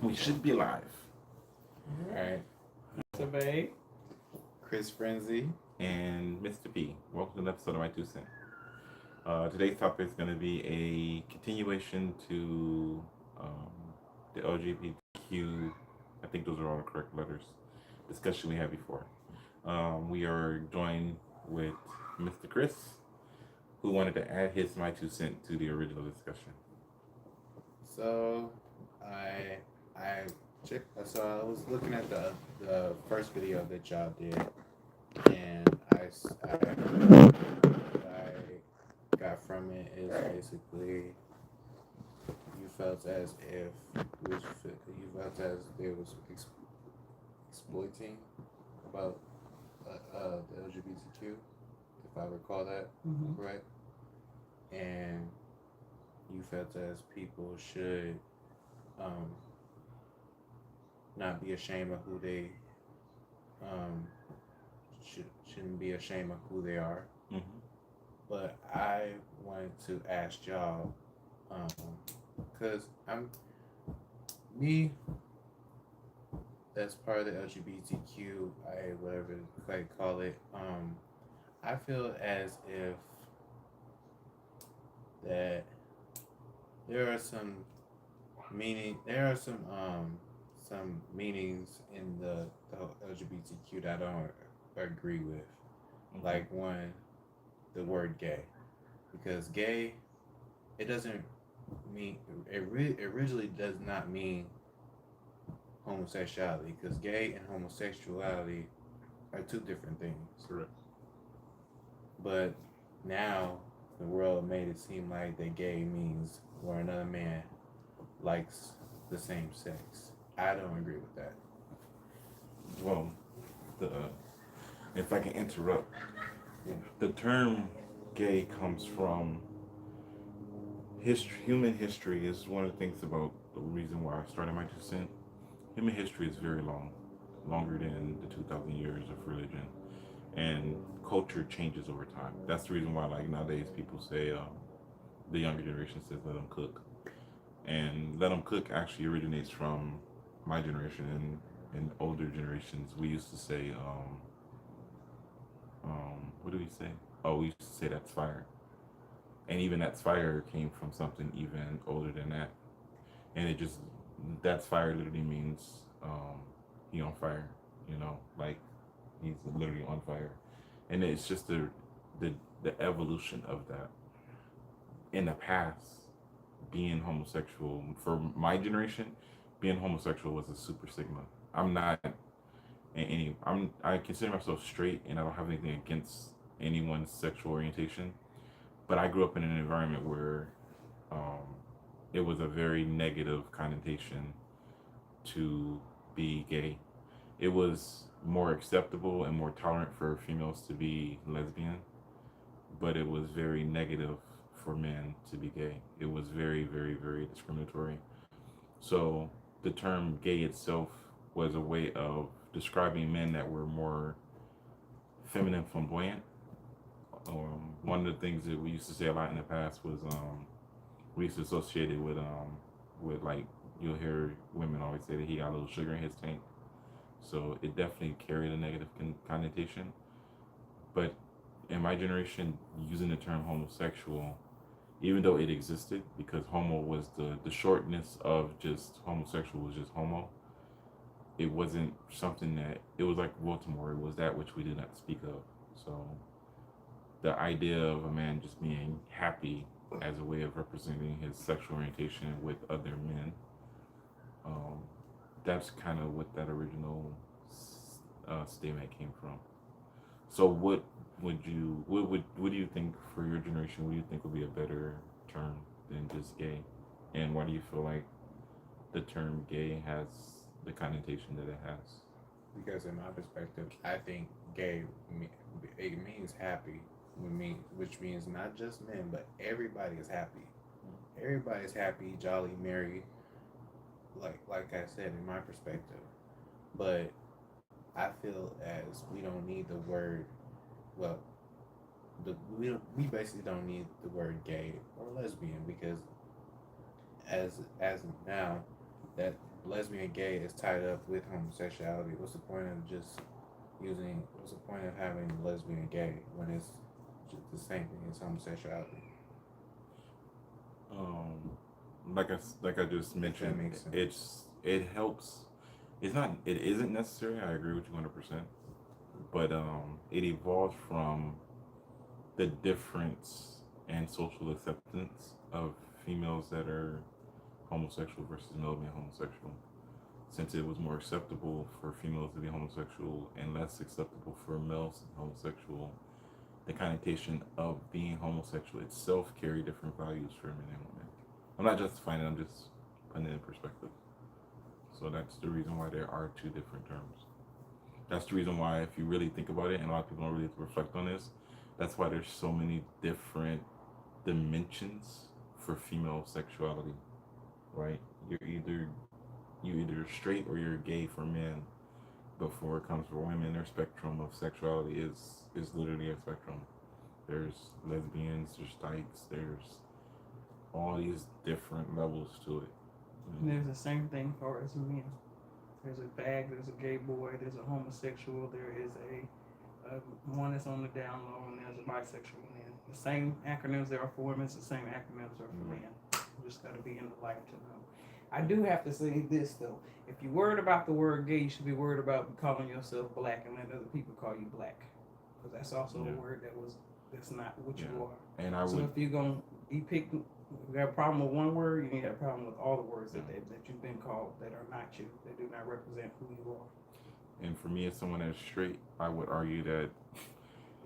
We should be live. Alright. Survey. Chris Frenzy. And Mr. P. Welcome to an episode of My Two Cent. Today's topic is going to be a continuation to the LGBTQ, I think those are all the correct letters, discussion we had before. We are joined with Mr. Chris, who wanted to add his My Two Cent to the original discussion. So, I checked. So I was looking at the first video that y'all did, and what I got from it is basically you felt as if they was exploiting about the LGBTQ, if I recall that correct, and you felt as people should not be ashamed of who they shouldn't be ashamed of who they are. But I wanted to ask y'all, because I'm me that's part of the LGBTQ, whatever I call it. I feel as if that there are some meanings in the LGBTQ that I don't agree with. Like one, the word gay, because gay, it doesn't mean it originally does not mean homosexuality, because gay and homosexuality are two different things. Correct. But now the world made it seem like that gay means where another man likes the same sex. I don't agree with that. Well, if I can interrupt, the term gay comes from history. Human history is one of the things about the reason why I started My Two Cent. Human history is very long, longer than the 2,000 years of religion, and culture changes over time. That's the reason why, like nowadays, people say the younger generation says let them cook, and let them cook actually originates from my generation and older generations. We used to say what do we say? Oh, we used to say that's fire, and even that's fire came from something even older than that, and it just that's fire literally means he on fire, like he's literally on fire, and it's just the evolution of that. In the past, being homosexual for my generation, being homosexual was a super stigma. I'm not I consider myself straight, and I don't have anything against anyone's sexual orientation, but I grew up in an environment where it was a very negative connotation to be gay. It was more acceptable and more tolerant for females to be lesbian, but it was very negative for men to be gay. It was very, very, very discriminatory. So the term gay itself was a way of describing men that were more feminine, flamboyant. One of the things that we used to say a lot in the past was we used to associate it with like you'll hear women always say that he got a little sugar in his tank. So it definitely carried a negative connotation. But in my generation, using the term homosexual, even though it existed, because homo was the shortness of just homosexual was just homo, it wasn't something that, it was like Baltimore, it was that which we did not speak of. So the idea of a man just being happy as a way of representing his sexual orientation with other men, that's kind of what that original statement came from. So what do you think for your generation, what do you think would be a better term than just gay? And why do you feel like the term gay has the connotation that it has? Because in my perspective, I think gay, it means happy, which means not just men, but everybody is happy. Everybody's happy, jolly, merry. Like I said, in my perspective, but I feel as we don't need the word. Well, we basically don't need the word gay or lesbian, because as of now, that lesbian, gay is tied up with homosexuality. What's the point of just using? What's the point of having lesbian, gay when it's just the same thing as homosexuality? Um, like I just If that mentioned, makes sense. it helps. It's not. It isn't necessary. I agree with you 100%. But it evolved from the difference in social acceptance of females that are homosexual versus male being homosexual. Since it was more acceptable for females to be homosexual and less acceptable for males to be homosexual, the connotation of being homosexual itself carry different values for men and women. I'm not justifying it, I'm just putting it in perspective. So that's the reason why there are two different terms. That's the reason why, if you really think about it, and a lot of people don't really reflect on this, that's why there's so many different dimensions for female sexuality, right? You either straight or you're gay for men. Before it comes for women, their spectrum of sexuality is literally a spectrum. There's lesbians, there's dykes, there's all these different levels to it. And there's the same thing for as men. There's a bag, there's a gay boy, there's a homosexual, there is a one that's on the down low, and there's a bisexual man. The same acronyms there are for women, it's the same acronyms are for men. You just got to be in the life to know. I do have to say this though. If you're worried about the word gay, you should be worried about calling yourself black and letting other people call you black, because that's also a word that's not what you are. And I So would if you're gonna be picked, if you got a problem with one word, you need to have a problem with all the words that you've been called that are not you, that do not represent who you are. And for me, as someone that's straight, I would argue that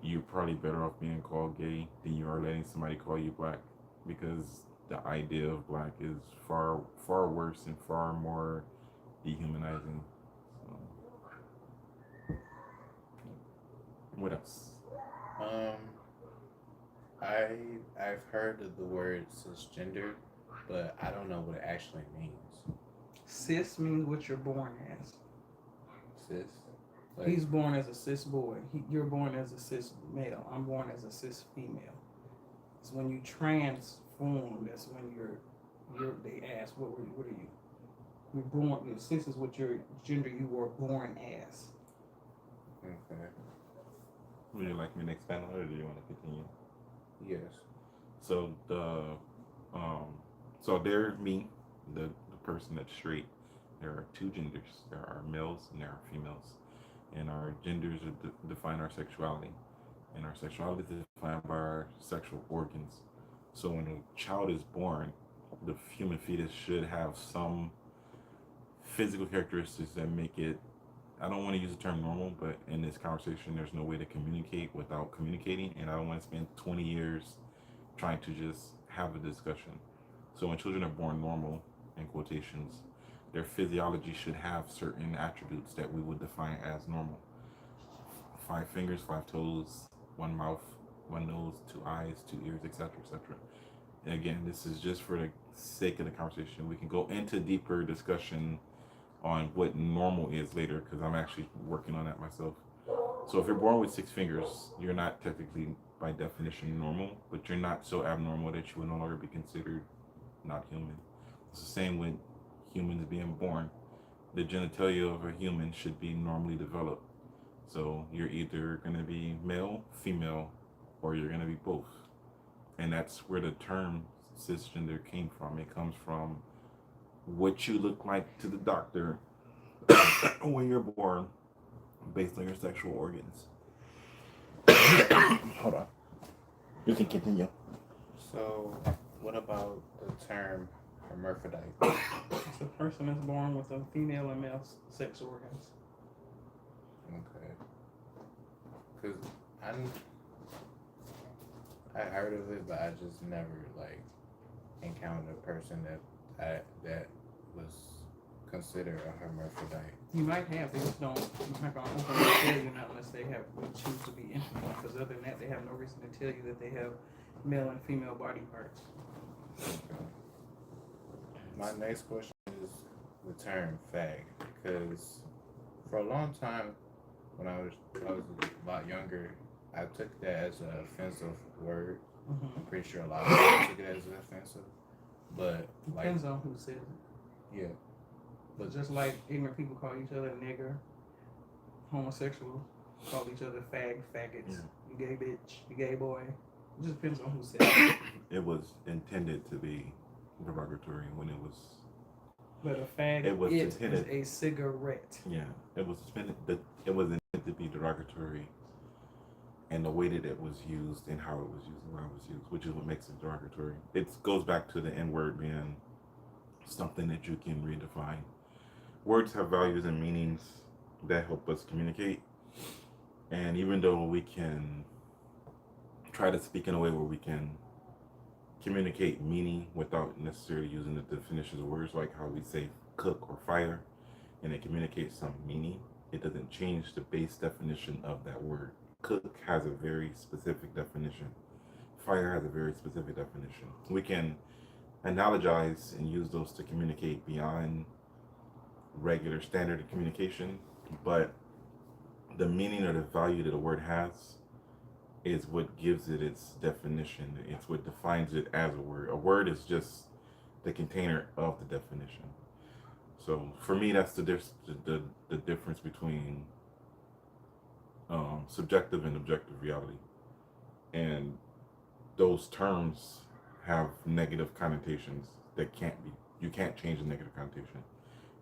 you're probably better off being called gay than you are letting somebody call you black, because the idea of black is far far worse and far more dehumanizing. So, what else? Um, I've heard of the word cisgender, but I don't know what it actually means. Cis means what you're born as. Cis. He's born as a cis boy. You're born as a cis male. I'm born as a cis female. It's when you transform. That's when you're. They ask, what are you? You're born. Cis is what your gender you were born as. Okay. Would you like me to expand on it, or do you want to continue? Yes. So so there's me, the person that's straight. There are two genders. There are males and there are females, and our genders define our sexuality, and our sexuality is defined by our sexual organs. So when a child is born, the human fetus should have some physical characteristics that make it. I don't want to use the term normal, but in this conversation, there's no way to communicate without communicating, and I don't want to spend 20 years trying to just have a discussion. So when children are born normal, in quotations, their physiology should have certain attributes that we would define as normal. 5 fingers, 5 toes, one mouth, one nose, 2 eyes, 2 ears, etc., etc. And again, this is just for the sake of the conversation. We can go into deeper discussion on what normal is later, because I'm actually working on that myself. So if you're born with 6 fingers, you're not technically by definition normal, but you're not so abnormal that you would no longer be considered not human. It's the same with humans being born. The genitalia of a human should be normally developed. So you're either going to be male, female, or you're going to be both. And that's where the term cisgender came from. It comes from what you look like to the doctor when you're born based on your sexual organs. Hold on. You can continue. So, what about the term hermaphrodite? It's a person that's born with a female and male sex organs. Okay. Because I heard of it, but I just never encountered a person that was considered a hermaphrodite. You might have, they just don't. I'm not gonna openly tell you not unless they choose to be intimate. Because other than that, they have no reason to tell you that they have male and female body parts. Okay. My next question is the term fag, because for a long time, when I was a lot younger, I took that as an offensive word. Mm-hmm. I'm pretty sure a lot of people took it as offensive, but Depends on who says it. yeah. But just like ignorant people call each other nigger, homosexuals call each other faggots, Yeah. you gay bitch, you gay boy. It just depends on who said it. It was intended to be derogatory when it was. But a fag It was is intended. a cigarette. Yeah, it was intended. It was intended to be derogatory, and the way that it was used, and how it was used, and how it was used, which is what makes it derogatory. It goes back to the N word being something that you can redefine. Words have values and meanings that help us communicate, and even though we can try to speak in a way where we can communicate meaning without necessarily using the definitions of words, like how we say cook or fire, and it communicates some meaning, it doesn't change the base definition of that word. Cook has a very specific definition. Fire has a very specific definition. We can analogize and use those to communicate beyond regular standard communication, but the meaning or the value that a word has is what gives it its definition. It's what defines it as a word. A word is just the container of the definition. So for me, that's the difference between subjective and objective reality. And those terms have negative connotations that can't be. You can't change the negative connotation.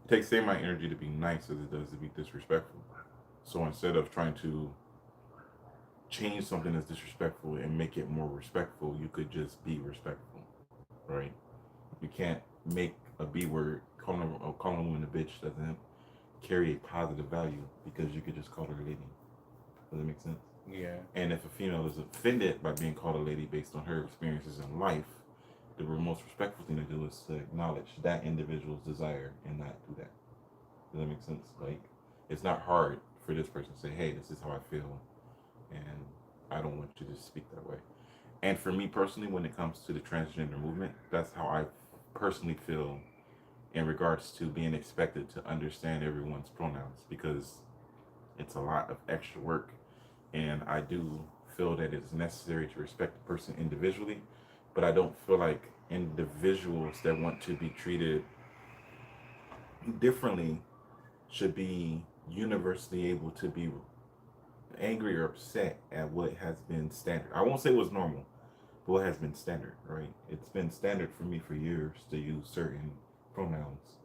It takes same amount of energy to be nice as it does to be disrespectful. So instead of trying to change something that's disrespectful and make it more respectful, you could just be respectful, right? You can't make a B word, calling a woman a bitch doesn't carry a positive value because you could just call her a lady. Does that make sense? Yeah. And if a female is offended by being called a lady based on her experiences in life, the most respectful thing to do is to acknowledge that individual's desire and not do that. Does that make sense? Like, it's not hard for this person to say, hey, this is how I feel, and I don't want you to speak that way. And for me personally, when it comes to the transgender movement, that's how I personally feel in regards to being expected to understand everyone's pronouns, because it's a lot of extra work, and I do feel that it's necessary to respect the person individually, but I don't feel like individuals that want to be treated differently should be universally able to be angry or upset at what has been standard. I won't say what's normal, but what has been standard, right? It's been standard for me for years to use certain pronouns.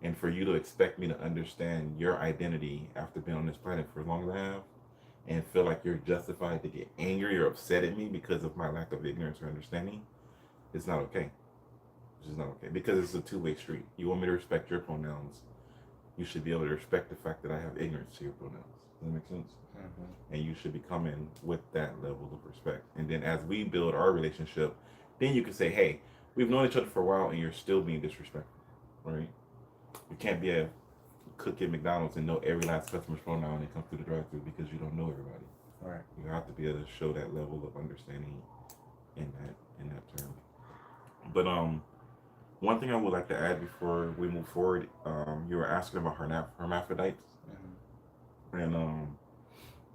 And for you to expect me to understand your identity after being on this planet for as long as I have, and feel like you're justified to get angry or upset at me because of my lack of ignorance or understanding, it's not okay. It's just not okay. Because it's a two-way street. You want me to respect your pronouns, you should be able to respect the fact that I have ignorance to your pronouns. Does that make sense? Mm-hmm. And you should be coming with that level of respect. And then as we build our relationship, then you can say, hey, we've known each other for a while and you're still being disrespectful, right? You can't be a cook at McDonald's and know every last customer's pronoun when they come through the drive-thru because you don't know everybody. Right. You have to be able to show that level of understanding in that term. But one thing I would like to add before we move forward, you were asking about hermaphrodites, Mm-hmm. and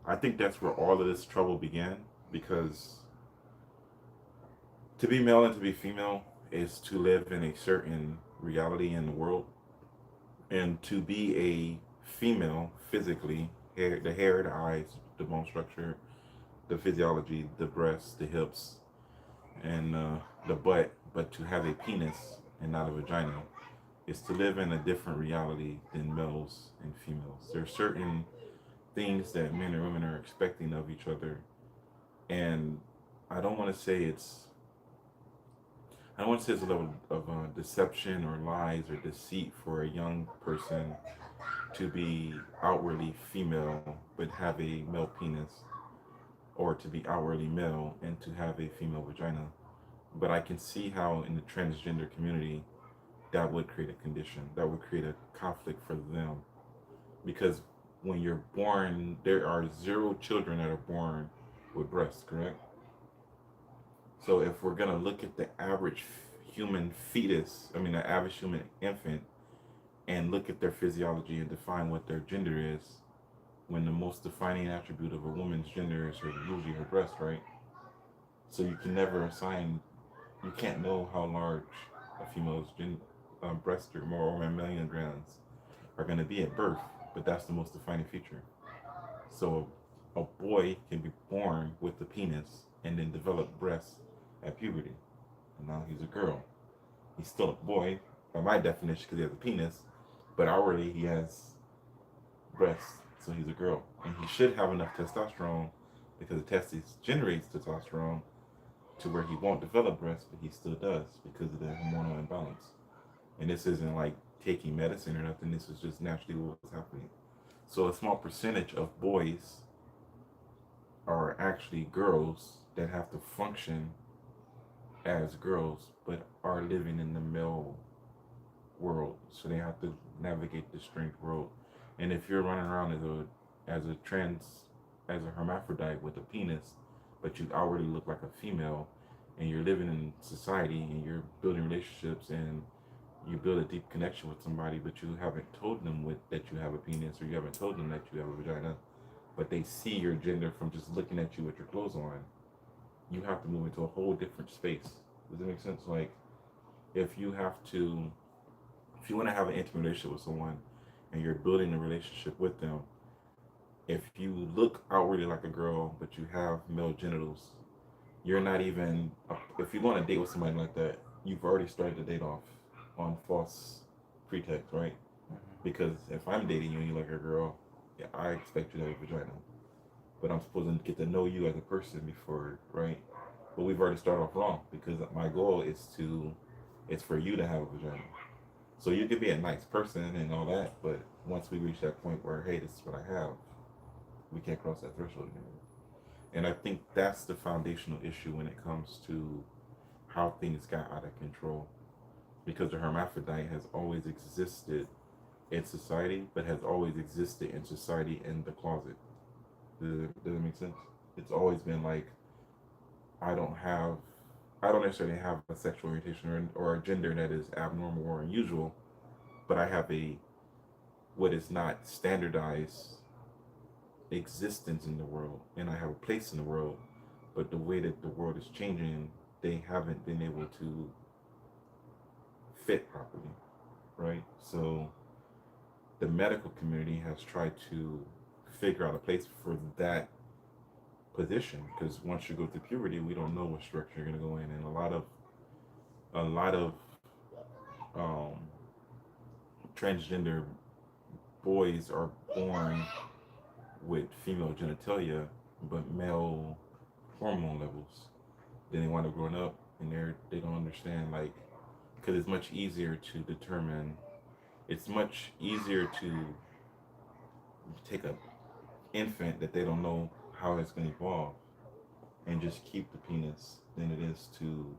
I think that's where all of this trouble began, because to be male and to be female is to live in a certain reality in the world, and to be a female physically, the hair, the eyes, the bone structure, the physiology, the breasts, the hips, and the butt, but to have a penis and not a vagina is to live in a different reality than males and females. There are certain things that men and women are expecting of each other, and I don't want to say it's I don't want to say it's a level of deception or lies or deceit for a young person to be outwardly female but have a male penis, or to be outwardly male and to have a female vagina. But I can see how in the transgender community that would create a condition, that would create a conflict for them. Because when you're born, there are 0 children that are born with breasts, correct? So if we're gonna look at the average human fetus, the average human infant, and look at their physiology and define what their gender is, when the most defining attribute of a woman's gender is usually her breast, right? So you can never assign, you can't know how large a female's breasts are, more or mammalian glands. are going to be at birth, but that's the most defining feature. So a boy can be born with a penis and then develop breasts at puberty. And now he's a girl. He's still a boy by my definition because he has a penis, but outwardly he has breasts, so he's a girl. And he should have enough testosterone because the testes generates testosterone to where he won't develop breasts, but he still does because of the hormonal imbalance. And this isn't like taking medicine or nothing, this is just naturally what's happening. So a small percentage of boys are actually girls that have to function as girls but are living in the male world. So they have to navigate the strange world. And if you're running around as a hermaphrodite with a penis, but you outwardly look like a female, and you're living in society and you're building relationships and you build a deep connection with somebody, but you haven't told them that you have a penis, or you haven't told them that you have a vagina, but they see your gender from just looking at you with your clothes on, you have to move into a whole different space. Does it make sense? Like, if you want to have an intimate relationship with someone and you're building a relationship with them, if you look outwardly like a girl but you have male genitals, you're not even, if you go on a date with somebody like that, you've already started the date off on false pretext, right? Because if I'm dating you and you like a girl, yeah, I expect you to have a vagina, but I'm supposed to get to know you as a person before, right? But we've already started off wrong because my goal is for you to have a vagina. So you could be a nice person and all that, but once we reach that point where, hey, this is what I have, we can't cross that threshold anymore. And I think that's the foundational issue when it comes to how things got out of control. Because the hermaphrodite has always existed in society, but has always existed in society in the closet. Does it make sense? It's always been like, I don't have, I don't necessarily have a sexual orientation or a gender that is abnormal or unusual, but I have what is not standardized existence in the world, and I have a place in the world. But the way that the world is changing, they haven't been able to fit properly, right? So the medical community has tried to figure out a place for that position, because once you go through puberty, we don't know what structure you're going to go in, and a lot of um, transgender boys are born with female genitalia but male hormone levels. Then they wind up growing up and they don't understand, like, because it's much easier to determine. It's much easier to take a infant that they don't know how it's going to evolve and just keep the penis than it is to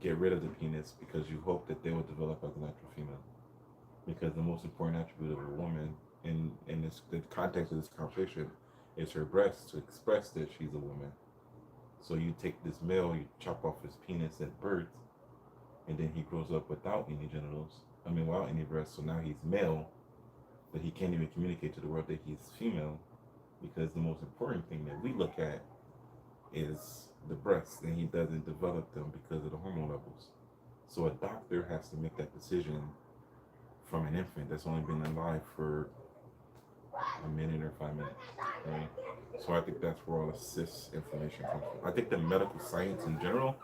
get rid of the penis because you hope that they will develop as a natural female. Because the most important attribute of a woman in the context of this conversation is her breasts to express that she's a woman. So you take this male, you chop off his penis at birth, and then he grows up without any genitals. Without any breasts. So now he's male, but he can't even communicate to the world that he's female, because the most important thing that we look at is the breasts, and he doesn't develop them because of the hormone levels. So a doctor has to make that decision from an infant that's only been alive for a minute or 5 minutes, right? So I think that's where all the cis information comes from. I think the medical science in general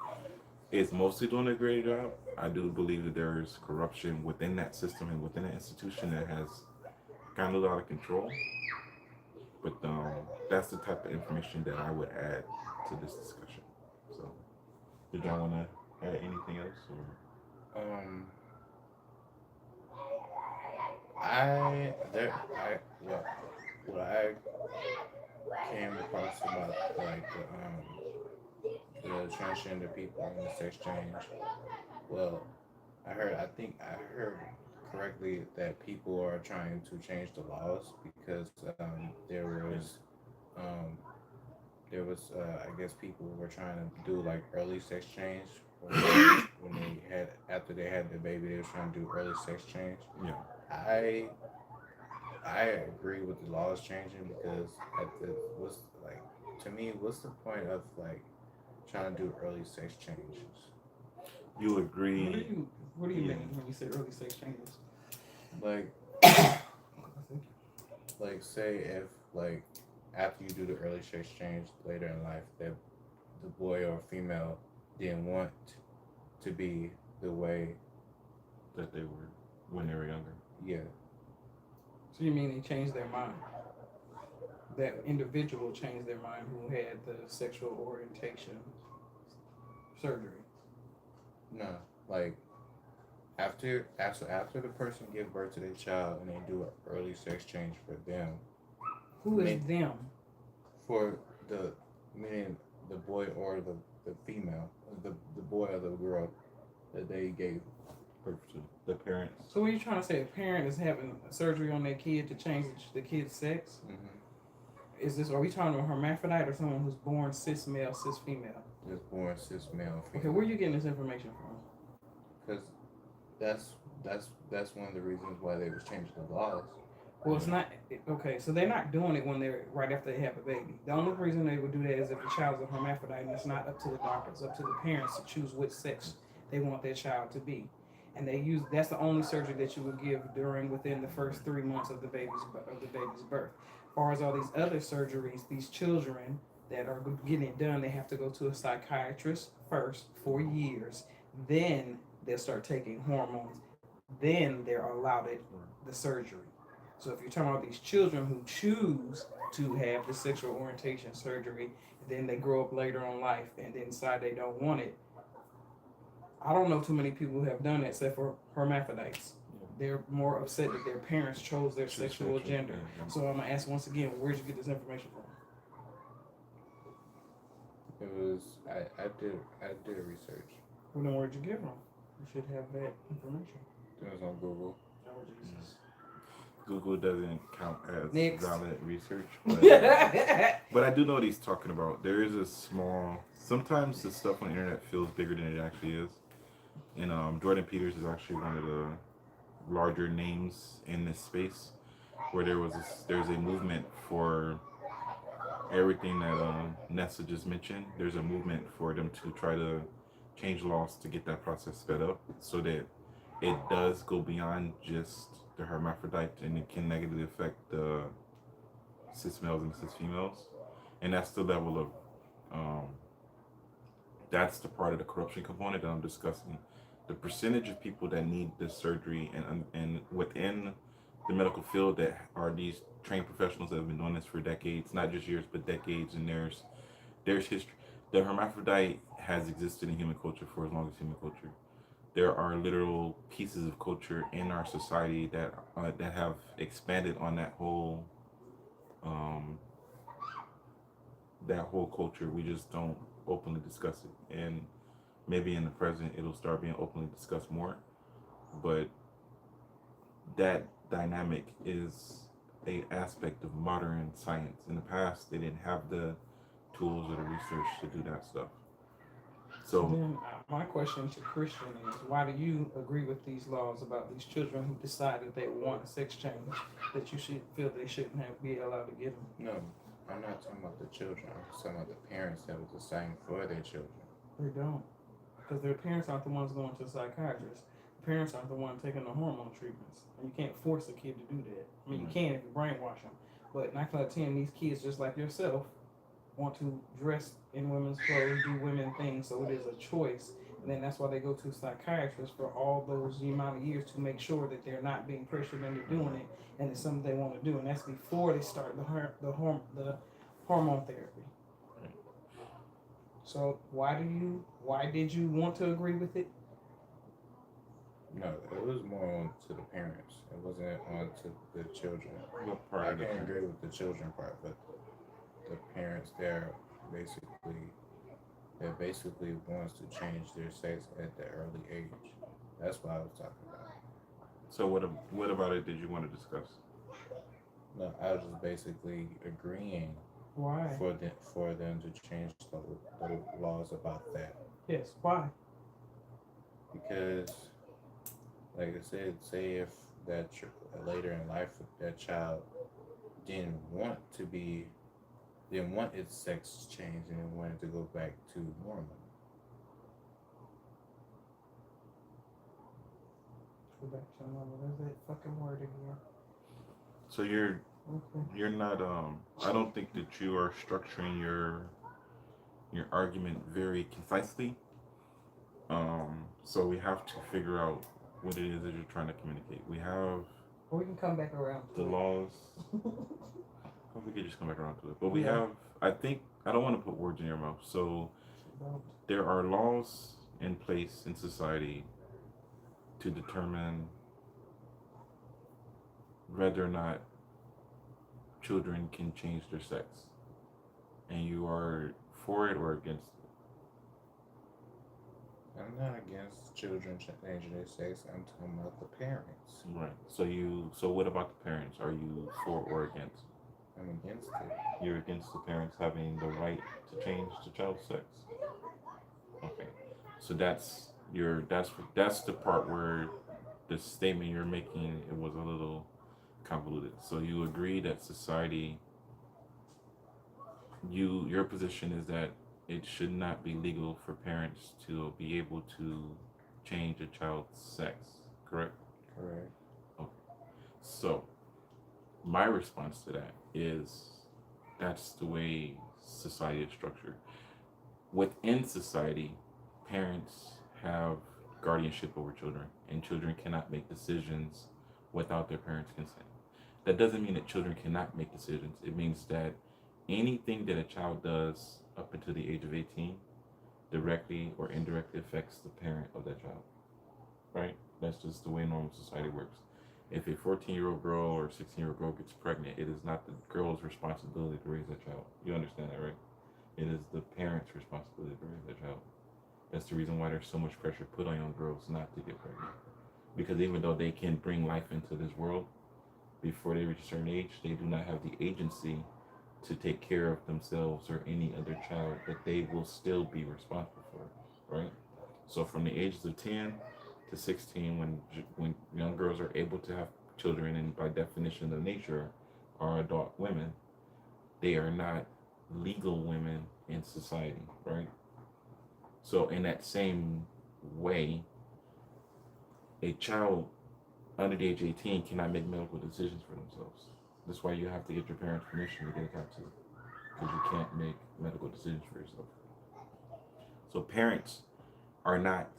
is mostly doing a great job. I do believe that there is corruption within that system and within that institution that has kind of out of control. But that's the type of information that I would add to this discussion. So, did y'all want to add anything else? Or? Um, I there I what I came across about like the transgender people and the sex change. Well, I heard correctly that people are trying to change the laws because um, I guess people were trying to do like early sex change when they had after they had the baby, they were trying to do early sex change. Yeah. I I agree with the laws changing because what's like to me, what's the point of like trying to do early sex changes? You agree? What do you Yeah. mean when you say early sex changes? Like, like say if like after you do the early sex change later in life, that the boy or female didn't want to be the way. that they were when they were younger. Yeah, So you mean they changed their mind? That individual changed their mind who had the sexual orientation surgery. no, like after the person give birth to their child and they do an early sex change for them, Who is Make- them? for the meaning the boy or the female, the boy or the girl that they gave. Birth to the parents. So what are you trying to say? A parent is having surgery on their kid to change the kid's sex? Mm-hmm. Is this? Are we talking about a hermaphrodite or someone who's born cis male, cis female? Just born cis male, Okay, female. where are you getting this information from? Because that's one of the reasons why they was changing the laws. Well, it's not okay. So they're not doing it when they're right after they have a baby. The only reason they would do that is if the child's a hermaphrodite, and it's not up to the doctor. It's up to the parents to choose which sex they want their child to be. And that's the only surgery that you would give within the first 3 months of the baby's birth. As far as all these other surgeries, these children that are getting it done, they have to go to a psychiatrist first for years. Then they'll start taking hormones. Then they're allowed the surgery. So if you're talking about these children who choose to have the sexual orientation surgery, then they grow up later in life and then decide they don't want it. I don't know too many people who have done that except for hermaphrodites. They're more upset that their parents chose their sexual gender. So I'm gonna ask once again, where'd you get this information from? It was I did research. Well, then where'd you get it from? You should have that information. It was on Google. Oh, Jesus. Google doesn't count as Next. valid research, but I do know what he's talking about. There is a small. Sometimes the stuff on the internet feels bigger than it actually is, and Jordan Peters is actually one of the larger names in this space, where there's a movement for everything that Nessa just mentioned. There's a movement for them to try to change laws to get that process sped up, so that it does go beyond just the hermaphrodite and it can negatively affect the cis males and cis females. And that's the level of that's the part of the corruption component that I'm discussing. The percentage of people that need this surgery and within the medical field that are these trained professionals that have been doing this for decades, not just years but decades, and there's history. The hermaphrodite has existed in human culture for as long as human culture. There are literal pieces of culture in our society that have expanded on that whole culture. We just don't openly discuss it, and maybe in the present it'll start being openly discussed more. But that dynamic is a aspect of modern science. In the past, they didn't have the tools or the research to do that stuff. So then my question to Christian is, why do you agree with these laws about these children who decide that they want a sex change, that you should feel they shouldn't be allowed to get them? No, I'm not talking about the children. I'm talking about the parents that were deciding for their children. They don't. Because their parents aren't the ones going to a psychiatrist. The parents aren't the ones taking the hormone treatments. And you can't force a kid to do that. I mean, you can if you brainwash them. But 9 out of 10, these kids, just like yourself, want to dress in women's clothes, do women things, so it is a choice. And then that's why they go to psychiatrists for all those amount of years to make sure that they're not being pressured into doing it, and it's something they want to do. And that's before they start the hormone therapy. So why did you want to agree with it? No, it was more on to the parents. It wasn't on to the children. what part I of the can agree with the children part, but the parents there basically wants to change their sex at the early age. That's what I was talking about. So what about it did you want to discuss? No, I was just basically agreeing Why? for them to change the laws about that. Yes, why? Because, like I said, say if later in life that child didn't want its sex change and it wanted to go back to normal. reproduction level. There's that fucking word again. So you're Okay. you're not I don't think that you are structuring your argument very concisely. So we have to figure out what it is that you're trying to communicate. We have We can come back around the to laws. I think we could just come back around to it. But we Yeah. have, I think, I don't want to put words in your mouth. So it. there are laws in place in society to determine whether or not children can change their sex. And you are for it or against it. I'm not against children changing their sex. I'm talking about the parents. Right. So what about the parents? Are you for or against? I'm against it. You're against the parents having the right to change the child's sex. Okay. So that's the part where the statement you're making, it was a little convoluted. So you agree that society, your position is that it should not be legal for parents to be able to change a child's sex, correct? Correct. Okay. So my response to that is that's the way society is structured. Within society, parents have guardianship over children, and children cannot make decisions without their parents' consent. That doesn't mean that children cannot make decisions. It means that anything that a child does up until the age of 18 directly or indirectly affects the parent of that child, right? That's just the way normal society works. If a 14-year-old girl or 16-year-old girl gets pregnant, it is not the girl's responsibility to raise that child. You understand that, right? It is the parent's responsibility to raise that child. That's the reason why there's so much pressure put on young girls not to get pregnant. Because even though they can bring life into this world before they reach a certain age, they do not have the agency to take care of themselves or any other child that they will still be responsible for, right? So from the ages of 10 to 16, when young girls are able to have children, and by definition of nature are adult women, they are not legal women in society, right? So in that same way, a child under the age of 18 cannot make medical decisions for themselves. That's why you have to get your parents' permission to get a tattoo, because you can't make medical decisions for yourself. So parents are not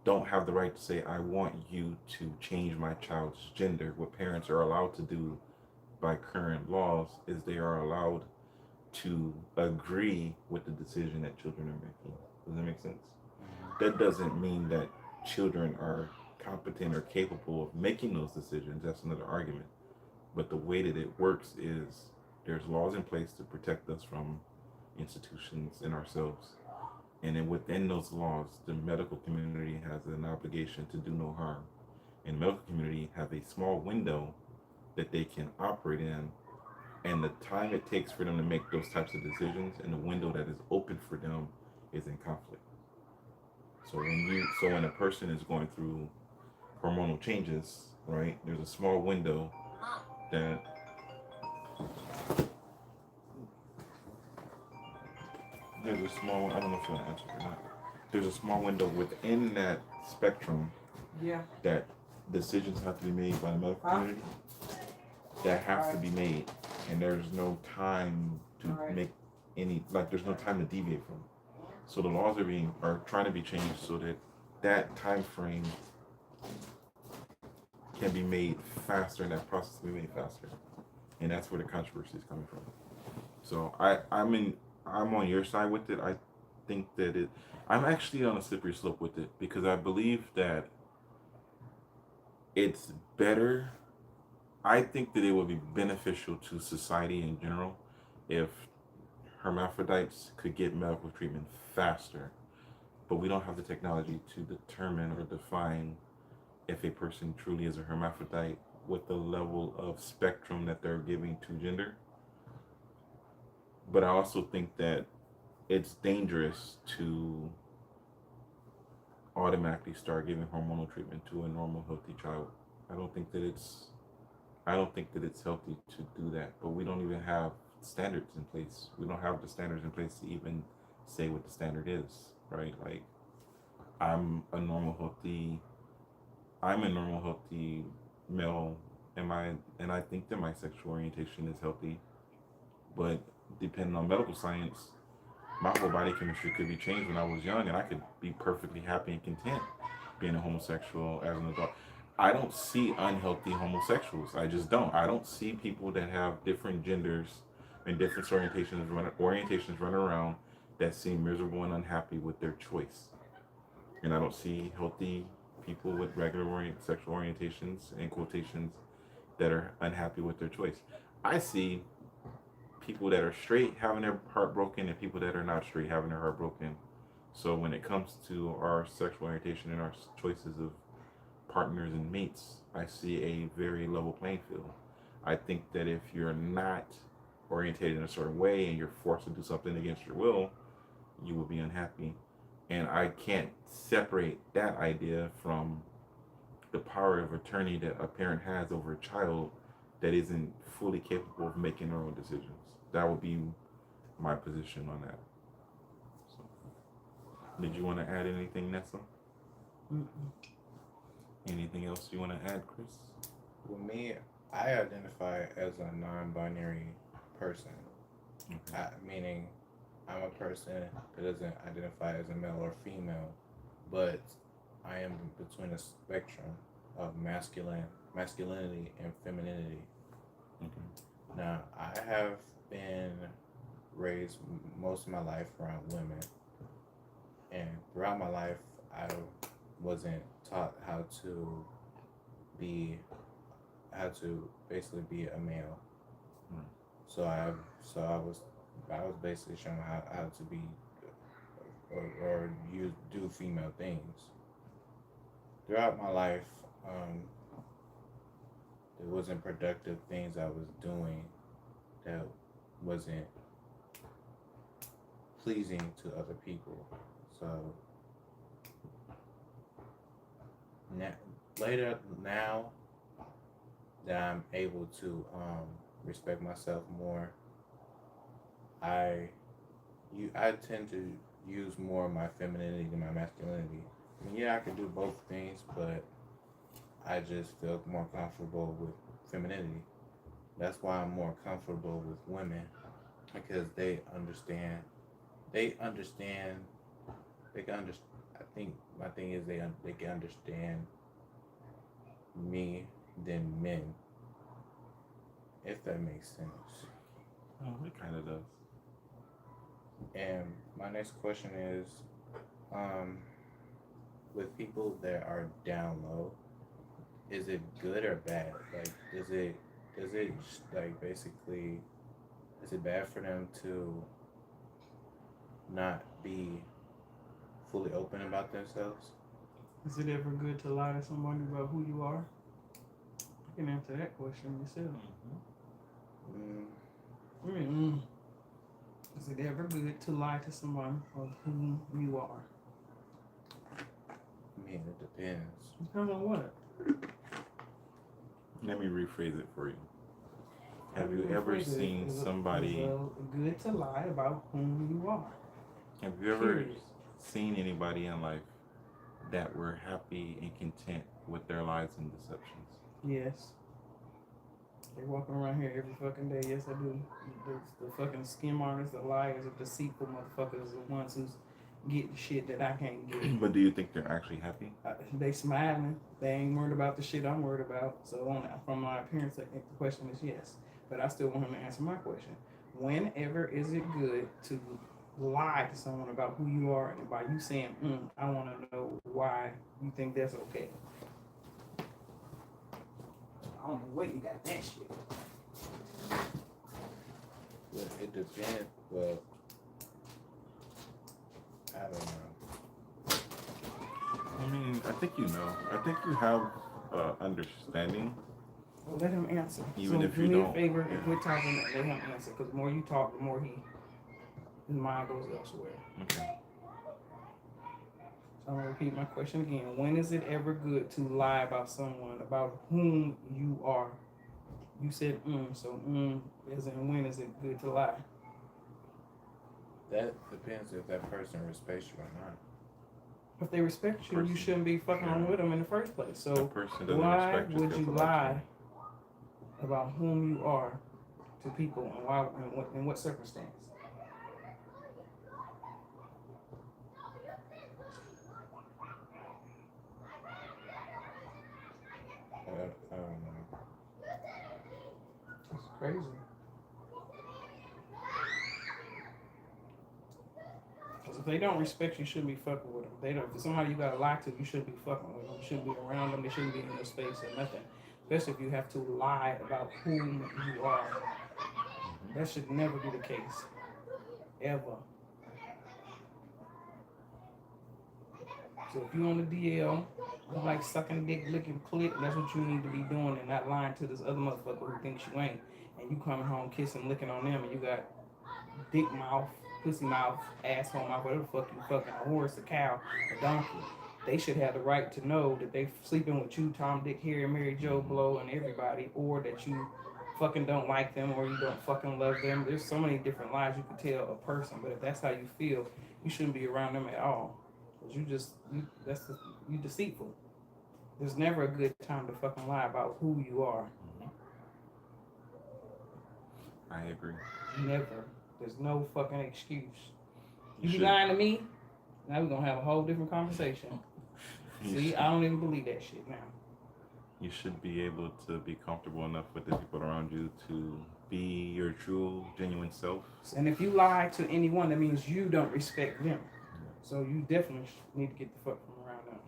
don't have the right to say, I want you to change my child's gender. What parents are allowed to do by current laws is they are allowed to agree with the decision that children are making. Does that make sense? That doesn't mean that children are competent or capable of making those decisions. That's another argument. But the way that it works is there's laws in place to protect us from institutions and ourselves. And then within those laws, the medical community has an obligation to do no harm. And the medical community have a small window that they can operate in, and the time it takes for them to make those types of decisions and the window that is open for them is in conflict. So when a person is going through hormonal changes, right, there's a small window that there's a small, I don't know if you want to answer or not. There's a small window within that spectrum Yeah. that decisions have to be made by the medical community that have to be made, and there's no time to make any, like there's no time to deviate from. So the laws are trying to be changed so that that time frame can be made faster, and that process can be made faster, and that's where the controversy is coming from. So I'm on your side with it. I think that I'm actually on a slippery slope with it, because I believe that it's better. I think that it would be beneficial to society in general if hermaphrodites could get medical treatment faster, but we don't have the technology to determine or define if a person truly is a hermaphrodite with the level of spectrum that they're giving to gender. But I also think that it's dangerous to automatically start giving hormonal treatment to a normal, healthy child. I don't think that it's healthy to do that. But we don't even have standards in place. We don't have the standards in place to even say what the standard is, right? Like, I'm a normal, healthy I'm a normal, healthy male, and I think that my sexual orientation is healthy. But depending on medical science, my whole body chemistry could be changed when I was young, and I could be perfectly happy and content being a homosexual as an adult. I don't see unhealthy homosexuals. I just don't. I don't see people that have different genders and different orientations run around that seem miserable and unhappy with their choice. And I don't see healthy people with regular sexual orientations and quotations that are unhappy with their choice. I see people that are straight having their heart broken and people that are not straight having their heart broken. So when it comes to our sexual orientation and our choices of partners and mates, I see a very level playing field. I think that if you're not orientated in a certain way and you're forced to do something against your will, you will be unhappy. And I can't separate that idea from the power of attorney that a parent has over a child that isn't fully capable of making their own decisions. That would be my position on that. So, did you want to add anything, Nessa? Mm-mm. Anything else you want to add, Chris? With me, I identify as a non-binary person, Okay. meaning I'm a person that doesn't identify as a male or female, but I am between a spectrum of masculinity and femininity. Okay. Now, I have been raised most of my life around women, and throughout my life, I wasn't taught be how to basically be a male. Right. So I was basically shown how to be or you do female things. Throughout my life, um, there wasn't productive things I was doing that wasn't pleasing to other people. So now, now that I'm able to respect myself more, I I tend to use more of my femininity than my masculinity. I mean, yeah, I can do both things, but I just feel more comfortable with femininity. That's why I'm more comfortable with women because they understand. They understand. They can understand. I think my thing is they can understand me than men, if that makes sense. Oh, it kind of does. And my next question is, um, with people that are down low, is it good or bad? Like, does it like basically is it bad for them to not be fully open about themselves? Is it ever good to lie to somebody about who you are? You can answer that question yourself. Mm, Mm-mm. Is it ever good to lie to someone of who you are? I mean, it depends. Depends on what? Let me rephrase it for you. Have you ever seen Is somebody? it good to lie about whom you are? Have you ever Period. seen anybody in life that were happy and content with their lies and deceptions? Yes. They walking around here every fucking day. Yes, I do. The fucking skim artists, the liars, the deceitful motherfuckers, the ones who's getting shit that I can't get. But do you think they're actually happy? They smiling. They ain't worried about the shit I'm worried about. So from my appearance, I think the question is yes. But I still want him to answer my question. Whenever is it good to lie to someone about who you are, and by you saying, I want to know why you think that's okay? I don't know where you got that shit. Well, it depends. Well, I don't know. I mean, I think you know. I think you have understanding. Well, let him answer. Even so if do you me a don't. favor, if we're talking, let him answer. Because the more you talk, the more his mind goes elsewhere. Okay. So I'm gonna repeat my question again. When is it ever good to lie about someone about whom you are? You said so as in when is it good to lie? That depends if that person respects you or not. If they respect you, you Person. shouldn't be fucking Yeah. with them in the first place. That So person doesn't why respect would yourself you about lie about whom you are to people and why and in what circumstance? I don't know. It's crazy. Because if they don't respect you, you shouldn't be fucking with them. They don't. If it's somebody you gotta lie to, you shouldn't be fucking with them. You shouldn't be around them. They shouldn't be in your space or nothing. Especially if you have to lie about whom you are. Mhm. That should never be the case. Ever. So if you on the DL, you like sucking dick, licking clit, that's what you need to be doing and not lying to this other motherfucker who thinks you ain't. And you coming home kissing, licking on them and you got dick mouth, pussy mouth, asshole mouth, whatever the fuck you fucking, a horse, a cow, a donkey. They should have the right to know that they sleeping with you, Tom, Dick, Harry, Mary, Joe, Blow, and everybody, or that you fucking don't like them or you don't fucking love them. There's so many different lies you could tell a person, but if that's how you feel, you shouldn't be around them at all. Cause you deceitful. There's never a good time to fucking lie about who you are. I agree. Never. There's no fucking excuse. You be should- lying to me, now we're gonna have a whole different conversation. you See, should- I don't even believe that shit now. You should be able to be comfortable enough with the people around you to be your true, genuine self. And if you lie to anyone, that means you don't respect them. So you definitely need to get the fuck from around them.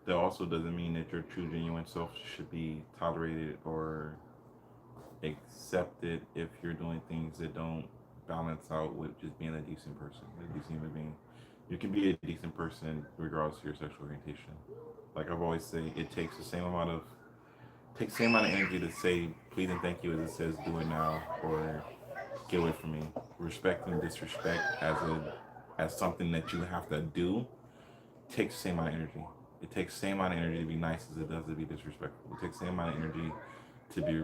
That also doesn't mean that your true, genuine self should be tolerated or accepted if you're doing things that don't balance out with just being a decent person, a decent human being. You can be a decent person regardless of your sexual orientation. Like I've always said, it takes the same amount of energy to say please and thank you as it says do it now or get away from me. Respect and disrespect as something that you have to do takes the same amount of energy. It takes the same amount of energy to be nice as it does to be disrespectful. It takes the same amount of energy to be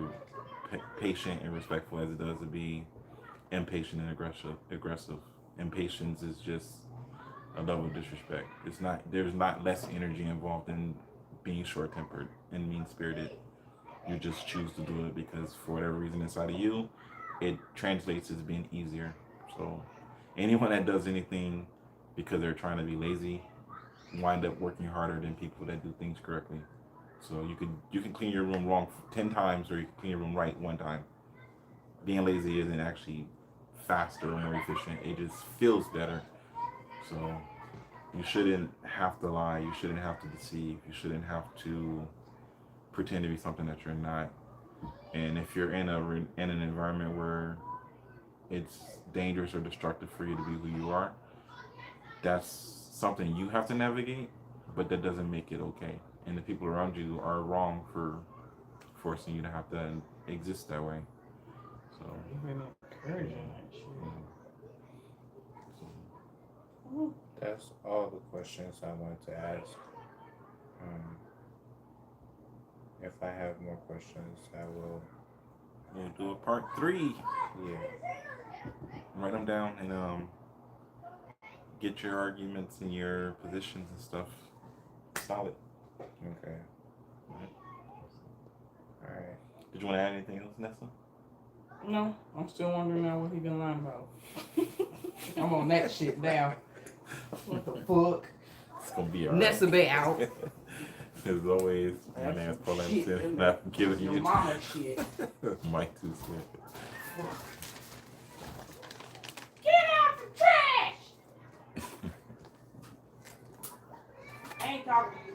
patient and respectful as it does to be impatient and aggressive. Impatience is just a level of disrespect. There's not less energy involved in being short-tempered and mean-spirited. You just choose to do it because for whatever reason inside of you, it translates as being easier. So anyone that does anything because they're trying to be lazy wind up working harder than people that do things correctly. So you can clean your room wrong 10 times or you can clean your room right one time. Being lazy isn't actually faster or more efficient. It just feels better. So you shouldn't have to lie. You shouldn't have to deceive. You shouldn't have to pretend to be something that you're not. And if you're in an environment where it's dangerous or destructive for you to be who you are, that's something you have to navigate, but that doesn't make it okay. And the people around you are wrong for forcing you to have to exist that way. So Even encouraging that shit. That's all the questions I wanted to ask. If I have more questions, I will. we'll do a part 3. Yeah. Write them down and get your arguments and your positions and stuff solid. Okay. All right. Did you want to add anything else, Nessa? No, I'm still wondering now what he been lying about. I'm on that shit now. What the fuck? It's gonna be alright. Nessa be out. As always, my That's name is some Paul shit, Anderson, isn't and it? I'm giving Your you mama shit. Mike too Smith. Get out the trash! I ain't talking to you.